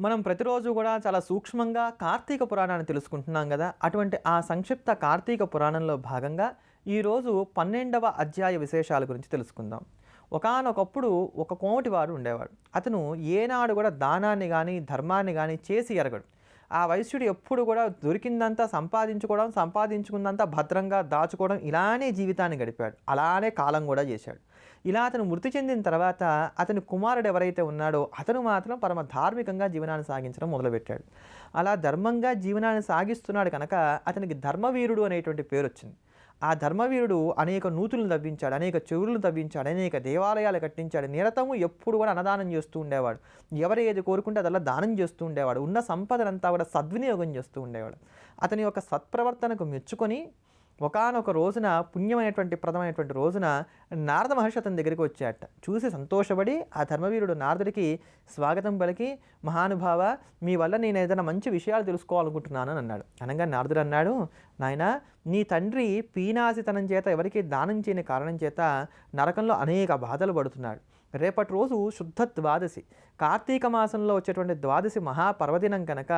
మనం ప్రతిరోజు కూడా చాలా సూక్ష్మంగా కార్తీక పురాణాన్ని తెలుసుకుంటున్నాం కదా. అటువంటి ఆ సంక్షిప్త కార్తీక పురాణంలో భాగంగా ఈరోజు 12వ అధ్యాయ విశేషాల గురించి తెలుసుకుందాం. ఒకానొకప్పుడు ఒక కోమటివాడు ఉండేవాడు. అతను ఏనాడు కూడా దానాన్ని కానీ ధర్మాన్ని కానీ చేసి ఎరగడు. ఆ వైశ్యుడు ఎప్పుడు కూడా దొరికిందంతా సంపాదించుకున్నంతా భద్రంగా దాచుకోవడం, ఇలానే జీవితాన్ని గడిపాడు. అలానే కాలం కూడా చేశాడు. ఇలా అతను మృతి చెందిన తర్వాత అతని కుమారుడు ఎవరైతే ఉన్నాడో అతను మాత్రం పరమ ధార్మికంగా జీవనాన్ని సాగించడం మొదలుపెట్టాడు. అలా ధర్మంగా జీవనాన్ని సాగిస్తున్నాడు కనుక అతనికి ధర్మవీరుడు అనేటువంటి పేరు వచ్చింది. ఆ ధర్మవీరుడు అనేక నూతులను తవ్వించాడు, అనేక చెరువులను తవ్వించాడు, అనేక దేవాలయాలు కట్టించాడు. నిరతము ఎప్పుడు కూడా అన్నదానం చేస్తూ ఉండేవాడు. ఎవరు ఏది కోరుకుంటే అదల్లా దానం చేస్తూ ఉండేవాడు. ఉన్న సంపదనంతా కూడా సద్వినియోగం చేస్తూ ఉండేవాడు. అతని యొక్క సత్ప్రవర్తనకు మెచ్చుకొని ఒకానొక రోజున పుణ్యమైనటువంటి ప్రదమైనటువంటి రోజున నారద మహర్షి అతని దగ్గరికి వచ్చాట. చూసి సంతోషపడి ఆ ధర్మవీరుడు నారదుడికి స్వాగతం పలికి, మహానుభావ, మీ వల్ల నేను ఏదైనా మంచి విషయాలు తెలుసుకోవాలనుకుంటున్నాను అని అన్నాడు. అనగా నారదుడు అన్నాడు, నాయన, నీ తండ్రి పీనాసితనం చేత ఎవరికి దానం చేయని కారణం చేత నరకంలో అనేక బాధలు పడుతున్నాడు. రేపటి రోజు శుద్ధ ద్వాదశి, కార్తీక మాసంలో వచ్చేటువంటి ద్వాదశి మహాపర్వదినం కనుక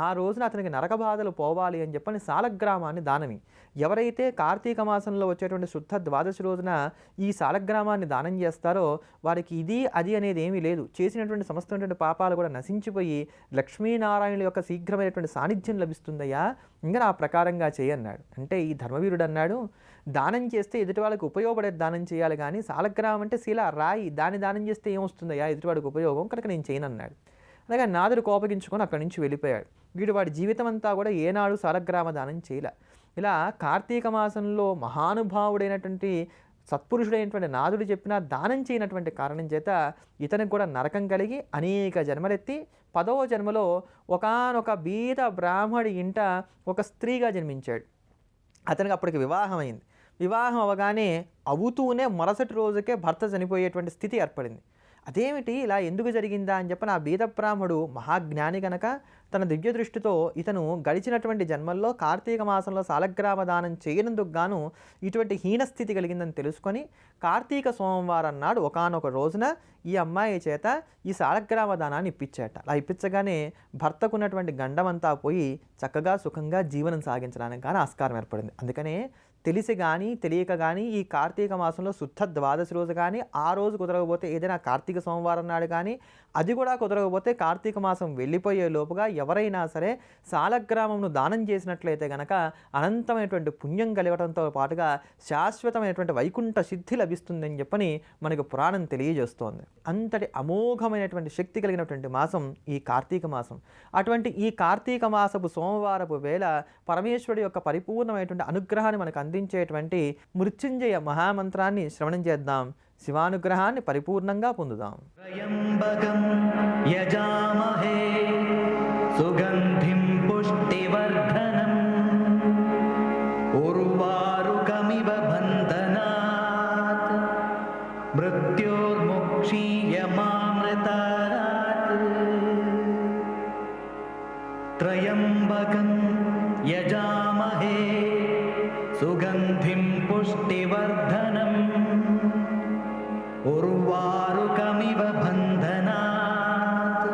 ఆ రోజున అతనికి నరక బాధలు పోవాలి అని చెప్పని సాలగ్రామాన్ని దానమి. ఎవరైతే కార్తీక మాసంలో వచ్చేటువంటి శుద్ధ ద్వాదశి రోజున ఈ సాలగ్రామాన్ని దానం చేస్తారో వారికి ఇది అది అనేది ఏమీ లేదు. చేసినటువంటి సమస్తమైనటువంటి పాపాలు కూడా నశించిపోయి లక్ష్మీనారాయణుల యొక్క శీఘ్రమైనటువంటి సాన్నిధ్యం లభిస్తుందయ్యా, ఇంకా ఆ ప్రకారంగా చేయన్నాడు. అంటే ఈ ధర్మవీరుడు అన్నాడు, దానం చేస్తే ఎదుటి వాళ్ళకి ఉపయోగపడే దానం చేయాలి, కానీ సాలగ్రామం అంటే శిల రాయి, దాన్ని దానం చేస్తే ఏమొస్తుందయ్యా ఎదుటివాడికి ఉపయోగం, కనుక నేను చేయనన్నాడు. అలాగే నాదుడు కోపగించుకొని అక్కడి నుంచి వెళ్ళిపోయాడు. వీడు వాడి జీవితం అంతా కూడా ఏనాడు సాలగ్రామ దానం చేయలే. ఇలా కార్తీక మాసంలో మహానుభావుడైనటువంటి సత్పురుషుడైనటువంటి నాదుడు చెప్పినా దానం చేయనటువంటి కారణం చేత ఇతనికి కూడా నరకం కలిగి అనేక జన్మలెత్తి 10వ జన్మలో ఒకానొక బీద బ్రాహ్మడి ఇంట ఒక స్త్రీగా జన్మించాడు. అతనికి అప్పటికి వివాహం అయింది. వివాహం అవగానే అవుతూనే మరుసటి రోజుకే భర్త చనిపోయేటువంటి స్థితి ఏర్పడింది. అదేమిటి, ఇలా ఎందుకు జరిగిందా అని చెప్పిన ఆ బీద బ్రాహ్మడు మహాజ్ఞాని కనుక తన దివ్య దృష్టితో ఇతను గడిచినటువంటి జన్మల్లో కార్తీక మాసంలో సాలగ్రామ దానం చేయనందుకు గాను ఇటువంటి హీనస్థితి కలిగిందని తెలుసుకొని కార్తీక సోమవారం నాడు ఒకానొక రోజున ఈ అమ్మాయి చేత ఈ సాలగ్రామ దానాన్ని ఇప్పించాట. అలా ఇప్పించగానే భర్తకున్నటువంటి గండమంతా పోయి చక్కగా సుఖంగా జీవనం సాగించడానికి కానీ ఆస్కారం ఏర్పడింది. అందుకనే తెలిసి కానీ తెలియక కానీ ఈ కార్తీక మాసంలో శుద్ధ ద్వాదశి రోజు కానీ ఆ రోజు కుదరకపోతే ఏదైనా కార్తీక సోమవారం నాడు కానీ అది కూడా కుదరకపోతే కార్తీక మాసం వెళ్ళిపోయే లోపుగా ఎవరైనా సరే సాలగ్రామంను దానం చేసినట్లయితే గనక అనంతమైనటువంటి పుణ్యం కలగడంతో పాటుగా శాశ్వతమైనటువంటి వైకుంఠ సిద్ధి లభిస్తుందని చెప్పని మనకు పురాణం తెలియజేస్తోంది. అంతటి అమోఘమైనటువంటి శక్తి కలిగినటువంటి మాసం ఈ కార్తీక మాసం. అటువంటి ఈ కార్తీక మాసపు సోమవారపు వేళ పరమేశ్వరుడి యొక్క పరిపూర్ణమైనటువంటి అనుగ్రహాన్ని మనకు అందించేటువంటి మృత్యుంజయ మహామంత్రాన్ని శ్రవణం చేద్దాం. శివానుగ్రహాన్ని పరిపూర్ణంగా పొందుదాం. త్రయంబకం యజామహే సుగంధిం పుష్టివర్ధనం ఉర్వారుకమివ బంధనాత్ మృత్యోర్ముక్షీయమామృతాత్. త్రయంబకం యజామహే సుగంధిం పుష్టివర్ధనం ఉర్వారుకమివ బంధనాత్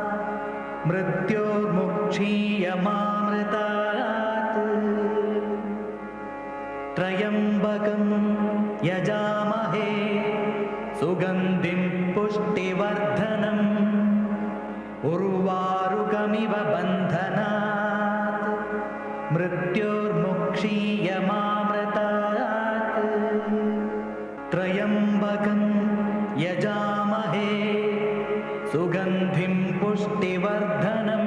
మృత్యోర్ముక్షీయమామృతాత్. త్రయంబకం యజామహే సుగంధిం పుష్టివర్ధనం ఉర్వారుకమివ బంధనాత్ మృత్యోర్ముక్షీయమామృతాత్. త్రయంబకం యజామహే సుగంధిం పుష్టివర్ధనం